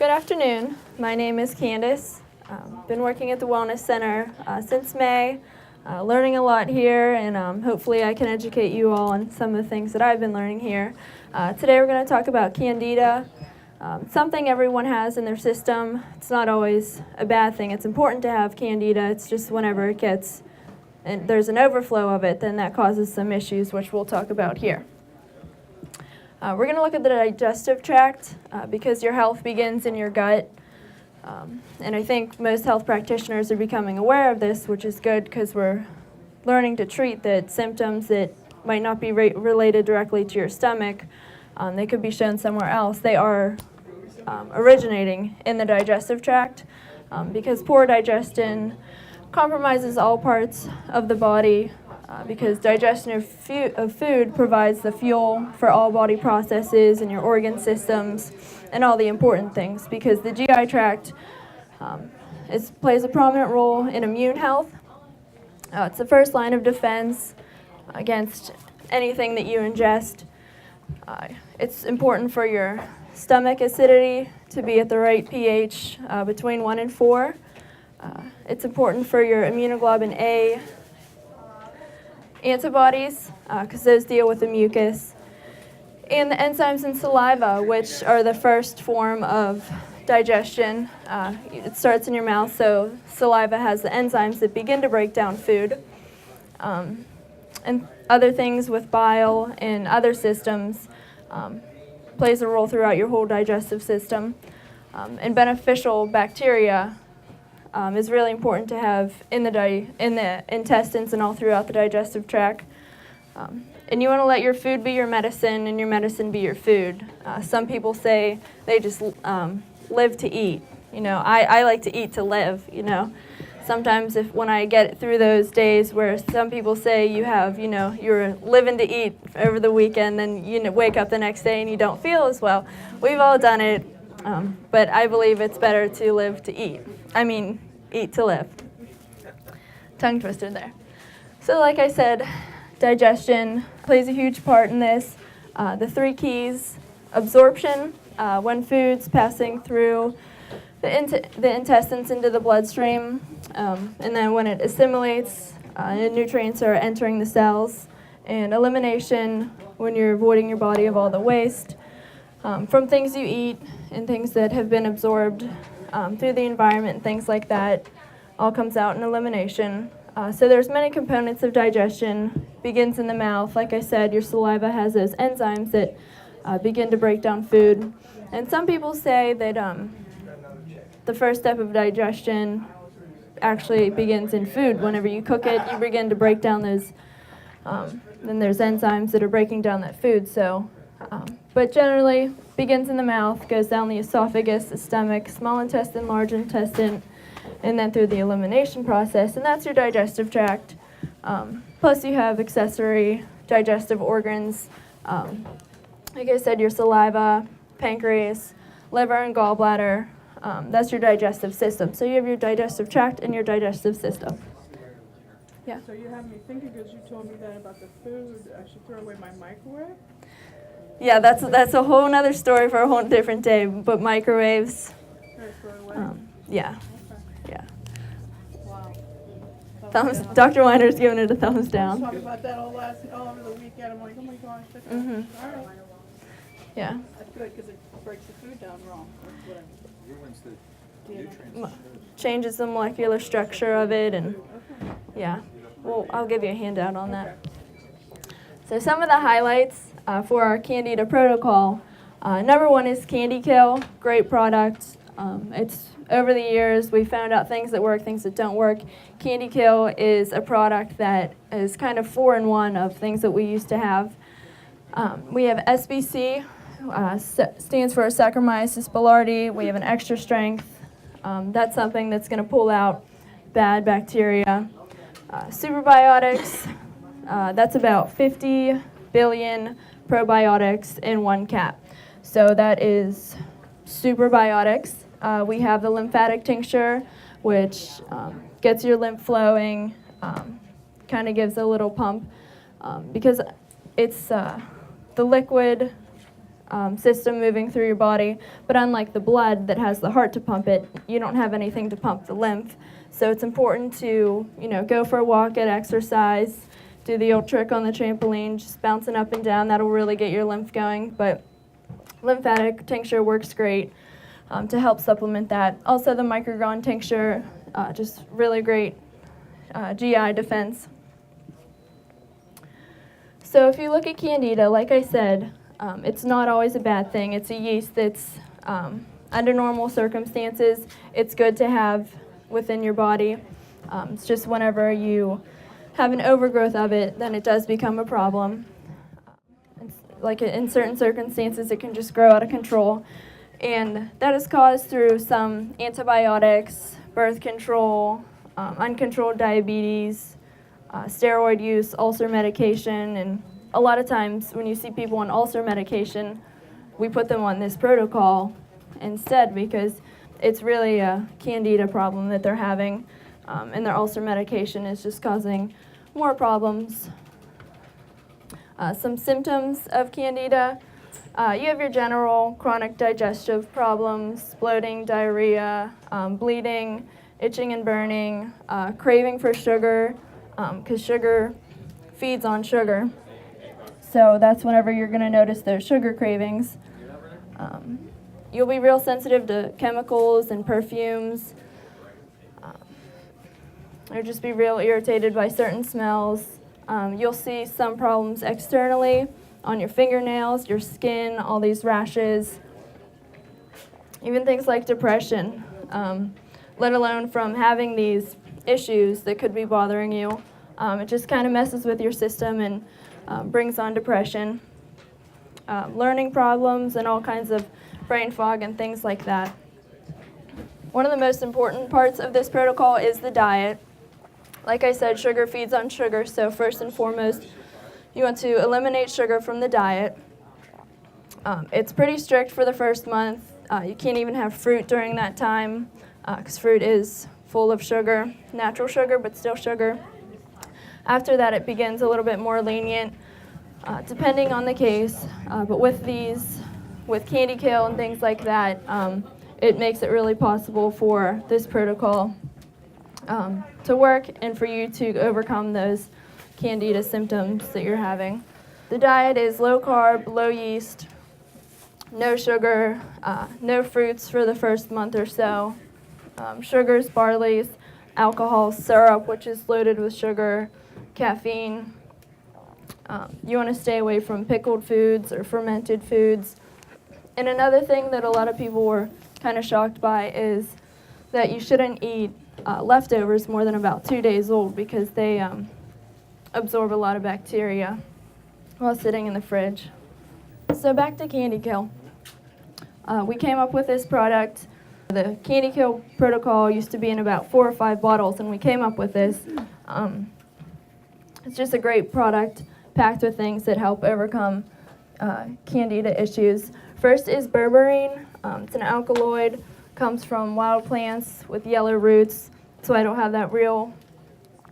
Good afternoon. My name is Candace. Been working at the Wellness Center since May, learning a lot here, and hopefully I can educate you all on some of the things that I've been learning here. Today we're going to talk about Candida, something everyone has in their system. It's not always a bad thing. It's important to have Candida. It's just whenever it gets, and there's an overflow of it, then that causes some issues, which we'll talk about here. We're going to look at the digestive tract because your health begins in your gut. And I think most health practitioners are becoming aware of this, which is good because we're learning to treat the symptoms that might not be related directly to your stomach. They could be shown somewhere else. They are originating in the digestive tract because poor digestion compromises all parts of the body. Because digestion of food provides the fuel for all body processes and your organ systems and all the important things, because the GI tract plays a prominent role in immune health. It's the first line of defense against anything that you ingest. It's important for your stomach acidity to be at the right pH between 1 and 4. It's important for your immunoglobulin A antibodies, because those deal with the mucus, and the enzymes in saliva, which are the first form of digestion. It starts in your mouth, so saliva has the enzymes that begin to break down food. And other things with bile and other systems plays a role throughout your whole digestive system. And beneficial bacteria is really important to have in the intestines and all throughout the digestive tract. And you want to let your food be your medicine and your medicine be your food. Some people say they just live to eat. You know, I like to eat to live, you know. Sometimes when I get through those days where some people say you're living to eat over the weekend, then you wake up the next day and you don't feel as well. We've all done it, but I believe it's better to live to eat. Eat to live. Tongue twister there. So like I said, digestion plays a huge part in this. The 3 keys: absorption, when food's passing through the intestines into the bloodstream, and then when it assimilates, nutrients are entering the cells, and elimination, when you're avoiding your body of all the waste from things you eat and things that have been absorbed through the environment and things like that, all comes out in elimination. So there's many components of digestion. Begins in the mouth. Like I said, your saliva has those enzymes that begin to break down food. And some people say that the first step of digestion actually begins in food. Whenever you cook it, you begin to break down those, then there's enzymes that are breaking down that food. So, but generally, begins in the mouth, goes down the esophagus, the stomach, small intestine, large intestine, and then through the elimination process, and that's your digestive tract. Plus you have accessory digestive organs, like I said, your saliva, pancreas, liver, and gallbladder. That's your digestive system. So you have your digestive tract and your digestive system. Yeah. So you have me thinking, because you told me that about the food, I should throw away my microwave? Yeah, that's a whole other story for a whole different day, but microwaves, yeah. Okay. Yeah. Wow. Dr. Weiner's giving it a thumbs down. I was talking about that all over the weekend. I'm like, oh my gosh. Mm-hmm. All right. Yeah. That's good, because it breaks the food down wrong. Ruins the nutrients. Changes the molecular structure of it, and yeah. Well, I'll give you a handout on that. So some of the highlights for our Candida protocol. Number 1 is Candy Kill, great product. It's over the years we found out things that work, things that don't work. Candy Kill is a product that is kind of 4-in-1 of things that we used to have. We have SBC, stands for Saccharomyces boulardii. We have an extra strength. That's something that's going to pull out bad bacteria. Superbiotics, that's about 50 billion probiotics in 1 cap. So that is Superbiotics. We have the lymphatic tincture, which gets your lymph flowing, kind of gives a little pump, because it's the liquid system moving through your body. But unlike the blood that has the heart to pump it, you don't have anything to pump the lymph. So it's important to, go for a walk, get exercise, do the old trick on the trampoline, just bouncing up and down. That'll really get your lymph going. But lymphatic tincture works great to help supplement that. Also the microgon tincture, just really great GI defense. So if you look at Candida, like I said, it's not always a bad thing. It's a yeast that's, under normal circumstances, it's good to have within your body. It's just whenever you have an overgrowth of it, then it does become a problem. Like in certain circumstances, it can just grow out of control. And that is caused through some antibiotics, birth control, uncontrolled diabetes, steroid use, ulcer medication, and a lot of times when you see people on ulcer medication, we put them on this protocol instead because it's really a Candida problem that they're having, and their ulcer medication is just causing more problems. Some symptoms of Candida, you have your general chronic digestive problems, bloating, diarrhea, bleeding, itching and burning, craving for sugar, because sugar feeds on sugar. So that's whenever you're going to notice those sugar cravings. You'll be real sensitive to chemicals and perfumes. Or just be real irritated by certain smells. You'll see some problems externally on your fingernails, your skin, all these rashes. Even things like depression, let alone from having these issues that could be bothering you. It just kind of messes with your system and brings on depression. Learning problems and all kinds of brain fog and things like that. One of the most important parts of this protocol is the diet. Like I said, sugar feeds on sugar, so first and foremost, you want to eliminate sugar from the diet. It's pretty strict for the first month. You can't even have fruit during that time, because fruit is full of sugar, natural sugar, but still sugar. After that, it begins a little bit more lenient, depending on the case. But with candy kill and things like that, it makes it really possible for this protocol to work and for you to overcome those Candida symptoms that you're having. The diet is low carb, low yeast, no sugar, no fruits for the first month or so, sugars, barleys, alcohol, syrup, which is loaded with sugar, caffeine. You want to stay away from pickled foods or fermented foods. And another thing that a lot of people were kind of shocked by is that you shouldn't eat leftovers more than about 2 days old because they absorb a lot of bacteria while sitting in the fridge. So back to Candy Kill. We came up with this product. The Candy Kill protocol used to be in about 4 or 5 bottles, and we came up with this. It's just a great product packed with things that help overcome Candida issues. First is Berberine. It's an alkaloid, comes from wild plants with yellow roots, so I don't have that real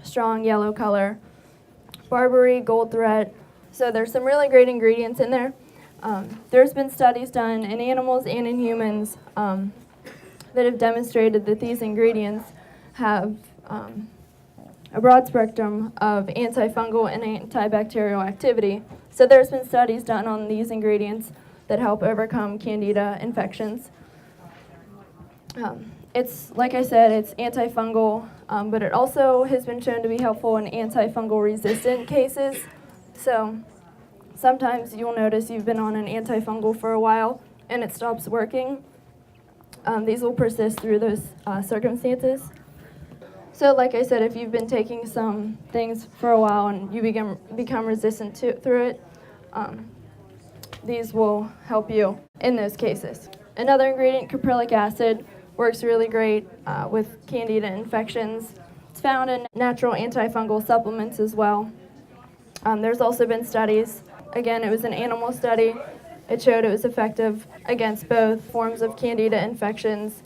strong yellow color. Barberry, gold thread. So there's some really great ingredients in there. There's been studies done in animals and in humans that have demonstrated that these ingredients have a broad spectrum of antifungal and antibacterial activity. So there's been studies done on these ingredients that help overcome Candida infections. It's, like I said, it's antifungal, but it also has been shown to be helpful in antifungal resistant cases. So sometimes you'll notice you've been on an antifungal for a while and it stops working. These will persist through those circumstances. So like I said, if you've been taking some things for a while and you become resistant through it, these will help you in those cases. Another ingredient, caprylic acid, works really great with Candida infections. It's found in natural antifungal supplements as well. There's also been studies. Again, it was an animal study. It showed it was effective against both forms of Candida infections,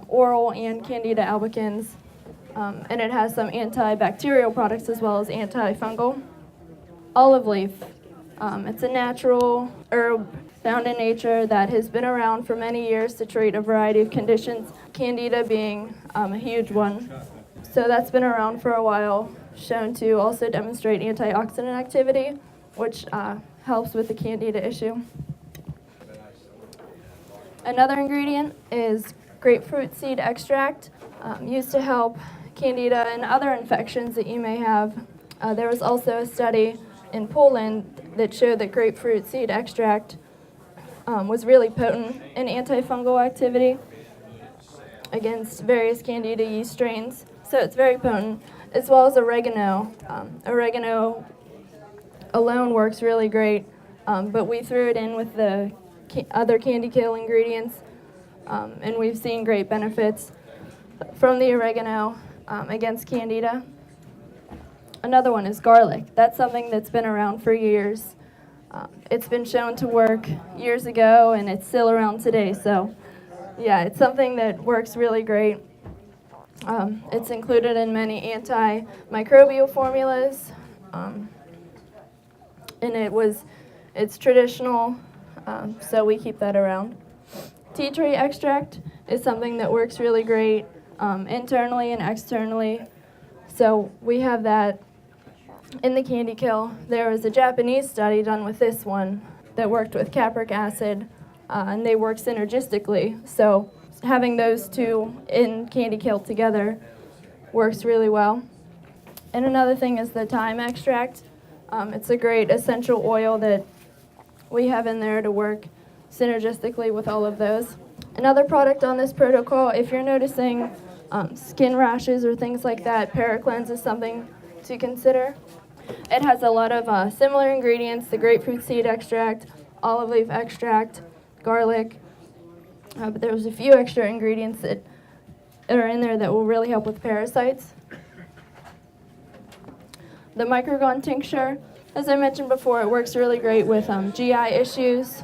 oral and Candida albicans. And it has some antibacterial products as well as antifungal. Olive leaf. It's a natural herb found in nature that has been around for many years to treat a variety of conditions, Candida being a huge one. So that's been around for a while, shown to also demonstrate antioxidant activity, which helps with the Candida issue. Another ingredient is grapefruit seed extract, used to help Candida and other infections that you may have. There was also a study in Poland that showed that grapefruit seed extract was really potent in antifungal activity against various Candida yeast strains. So it's very potent, as well as oregano. Oregano alone works really great, but we threw it in with the other candy kill ingredients, and we've seen great benefits from the oregano against Candida. Another one is garlic. That's something that's been around for years. It's been shown to work years ago, and it's still around today. So, yeah, it's something that works really great. It's included in many antimicrobial formulas, and it's traditional, so we keep that around. Tea tree extract is something that works really great internally and externally. So we have that in the candy kill. There was a Japanese study done with this one that worked with capric acid, and they work synergistically. So having those two in candy kill together works really well. And another thing is the thyme extract. It's a great essential oil that we have in there to work synergistically with all of those. Another product on this protocol, if you're noticing skin rashes or things like that, Paracleanse is something to consider. It has a lot of similar ingredients: the grapefruit seed extract, olive leaf extract, garlic, but there's a few extra ingredients that are in there that will really help with parasites. The microgon tincture, as I mentioned before, it works really great with GI issues.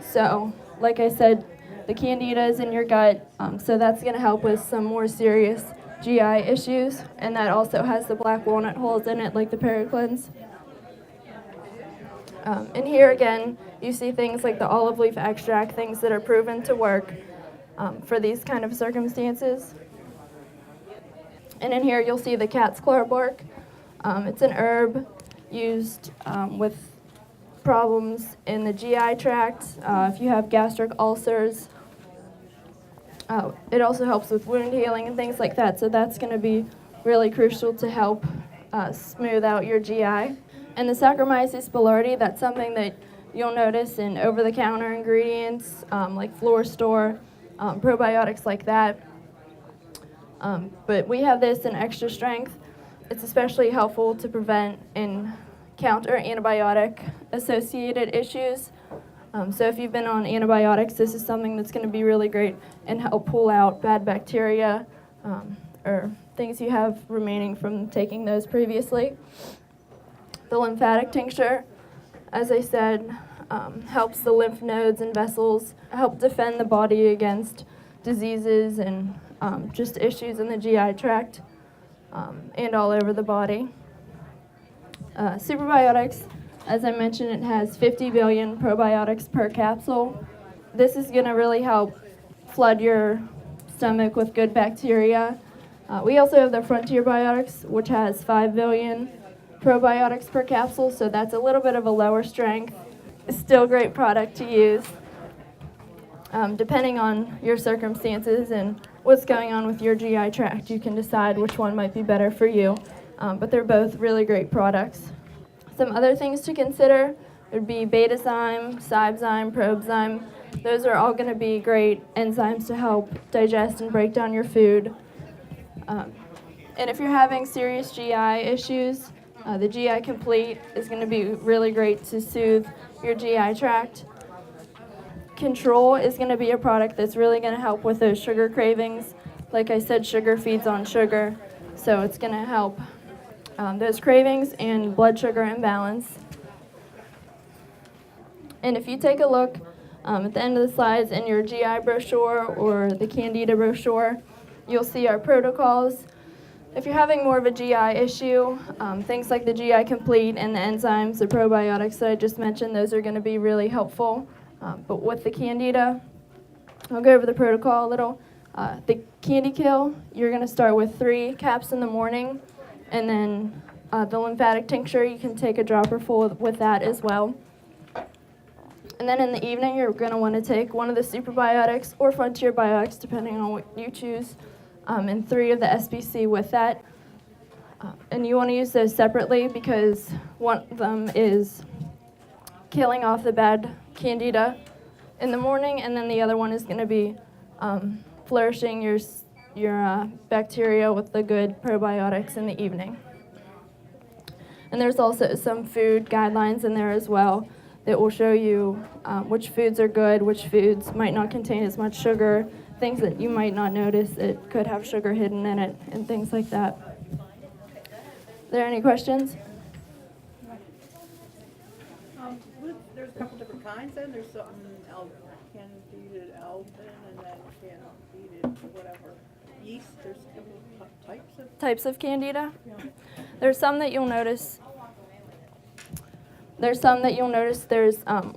So, like I said, the Candida is in your gut, so that's going to help with some more serious GI issues, and that also has the black walnut hulls in it, like the Paracleanse. And here again, you see things like the olive leaf extract, things that are proven to work for these kind of circumstances. And in here, you'll see the cat's claw bark. It's an herb used with problems in the GI tract. If you have gastric ulcers, it also helps with wound healing and things like that. So that's going to be really crucial to help smooth out your GI. And the Saccharomyces boulardii, that's something that you'll notice in over-the-counter ingredients like Floor Store, probiotics like that. But we have this in extra strength. It's especially helpful to prevent and counter antibiotic-associated issues. So if you've been on antibiotics, this is something that's going to be really great and help pull out bad bacteria or things you have remaining from taking those previously. The lymphatic tincture, as I said, helps the lymph nodes and vessels, help defend the body against diseases and just issues in the GI tract and all over the body. Superbiotics, as I mentioned, it has 50 billion probiotics per capsule. This is going to really help flood your stomach with good bacteria. We also have the Frontier Biotics, which has 5 billion probiotics per capsule, so that's a little bit of a lower strength. It's still a great product to use. Depending on your circumstances and what's going on with your GI tract, you can decide which one might be better for you. But they're both really great products. Some other things to consider would be betazyme, cybezyme, probezyme. Those are all going to be great enzymes to help digest and break down your food. And if you're having serious GI issues, the GI Complete is going to be really great to soothe your GI tract. Control is going to be a product that's really going to help with those sugar cravings. Like I said, sugar feeds on sugar, so it's going to help those cravings and blood sugar imbalance. And if you take a look at the end of the slides in your GI brochure or the Candida brochure, you'll see our protocols. If you're having more of a GI issue, things like the GI Complete and the enzymes, the probiotics that I just mentioned, those are going to be really helpful. But with the Candida, I'll go over the protocol a little. The Candy Kill, you're going to start with 3 caps in the morning, and then the lymphatic tincture, you can take a dropper full with that as well. And then in the evening, you're going to want to take one of the Superbiotics or Frontier Biotics, depending on what you choose, and 3 of the SBC with that. And you want to use those separately because one of them is killing off the bad Candida in the morning, and then the other one is going to be flourishing your bacteria with the good probiotics in the evening. And there's also some food guidelines in there as well that will show you which foods are good, which foods might not contain as much sugar, things that you might not notice that could have sugar hidden in it, and things like that. Are there any questions? There's a couple different kinds then. There's some Candida album and then Candida whatever yeast. There's a couple of Types of Candida? There's some that you'll notice. There's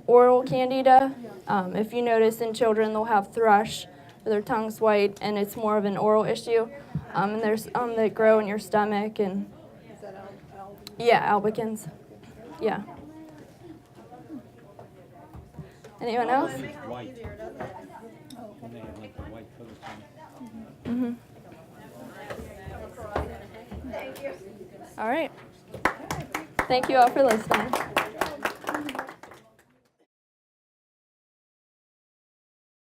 oral Candida. If you notice in children, they'll have thrush, or their tongue's white, and it's more of an oral issue. And there's some that grow in your stomach, and Is that album? yeah, albicans. Yeah. Anyone else? White. And they have like the white coats on it. Mm-hmm. All right. Thank you all for listening.